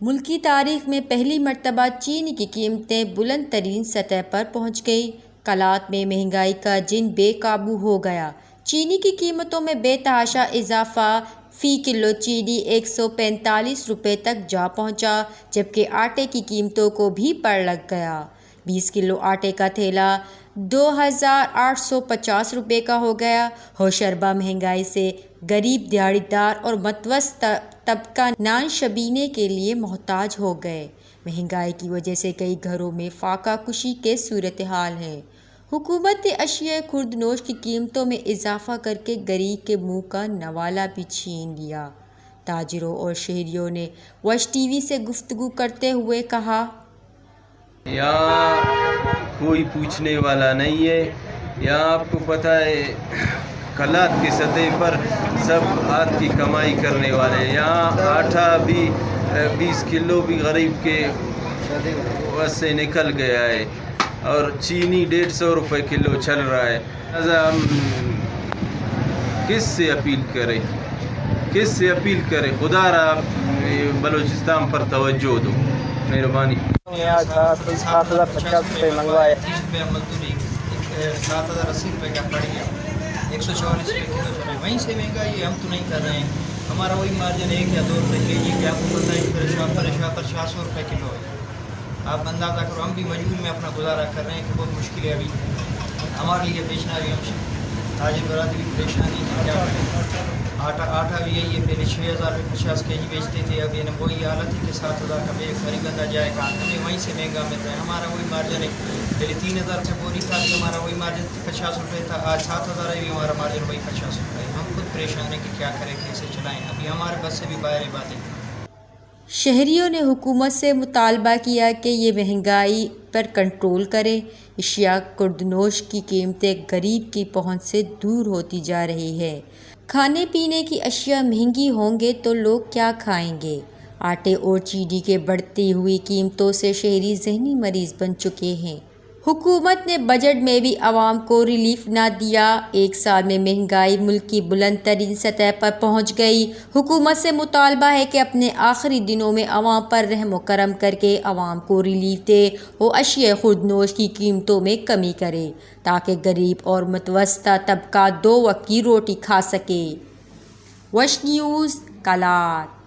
ملکی تاریخ میں پہلی مرتبہ چینی کی قیمتیں بلند ترین سطح پر پہنچ گئی۔ کلات میں مہنگائی کا جن بے قابو ہو گیا۔ چینی کی قیمتوں میں بے تحاشا اضافہ، فی کلو چینی 145 روپے تک جا پہنچا، جبکہ آٹے کی قیمتوں کو بھی پڑ لگ گیا۔ 20 کلو آٹے کا تھیلا 2850 روپے کا ہو گیا۔ ہوشربا مہنگائی سے غریب دیہڑی دار اور متوسط طبقہ نان شبینے کے لیے محتاج ہو گئے۔ مہنگائی کی وجہ سے کئی گھروں میں فاقہ کشی کے صورتحال ہے۔ حکومت نے اشیاء خوردنوش کی قیمتوں میں اضافہ کرکے غریب کے منہ کا نوالا بھی چھین لیا۔ تاجروں اور شہریوں نے وش ٹی وی سے گفتگو کرتے ہوئے کہا، یہاں کوئی پوچھنے والا نہیں ہے۔ یہاں آپ کو پتہ ہے کلات کی سطح پر سب ہاتھ کی کمائی کرنے والے ہیں۔ یہاں آٹا بھی 20 کلو بھی غریب کے بس سے نکل گیا ہے، اور چینی 150 روپے کلو چل رہا ہے۔ لہٰذا ہم کس سے اپیل کریں؟ خدا را بلوچستان پر توجہ دو، مہربانی۔ 7,050 روپے منگوائے، 7,080 روپے کا پڑ گیا، 144 روپے کلو چل رہا ہے۔ وہیں سے مہنگائی ہے، ہم تو نہیں کر رہے ہیں۔ ہمارا وہی مارجن 1 یا 2 روپے کے جی، کہ آپ کو پتہ ہے پر 400 روپے کلو ہے۔ آپ اندازہ کرو، ہم بھی مجبور میں اپنا گزارا کر رہے ہیں کہ بہت مشکل ہے ابھی ہمارے لیے بیچنا بھی، ہم تاجر برادری پریشانی ہے، کیا کریں۔ آٹا بھی یہی ہے، پہلے 6,050 کے جی بیچتے تھے، اب یہ وہی حالت ہے کہ 7,000 کا بیگ خرید بندہ جائے گا، ہمیں وہیں سے مہنگا مل رہا ہے۔ ہمارا وہی مارجن ہے، پہلے 3,000 روپے بوری تھا، تو ہمارا وہی مارجن 50 روپے تھا، آج 7,000 ہے، بھی ہمارا مارجن وہی 50 روپے ہے۔ ہم خود پریشان ہیں کہ کیا کریں، کیسے چلائیں، ابھی ہمارے بس سے بھی باہر باتیں۔ شہریوں نے حکومت سے مطالبہ کیا کہ یہ مہنگائی پر کنٹرول کرے۔ اشیاء خوردنوش کی قیمتیں غریب کی پہنچ سے دور ہوتی جا رہی ہے۔ کھانے پینے کی اشیاء مہنگی ہوں گے تو لوگ کیا کھائیں گے؟ آٹے اور چینی کے بڑھتی ہوئی قیمتوں سے شہری ذہنی مریض بن چکے ہیں۔ حکومت نے بجٹ میں بھی عوام کو ریلیف نہ دیا۔ ایک سال میں مہنگائی ملک کی بلند ترین سطح پر پہنچ گئی۔ حکومت سے مطالبہ ہے کہ اپنے آخری دنوں میں عوام پر رحم و کرم کرکے عوام کو ریلیف دے اور اشیاء خوردنوش کی قیمتوں میں کمی کرے، تاکہ غریب اور متوسطہ طبقہ 2 وقت کی روٹی کھا سکے۔ وش نیوز، کلات۔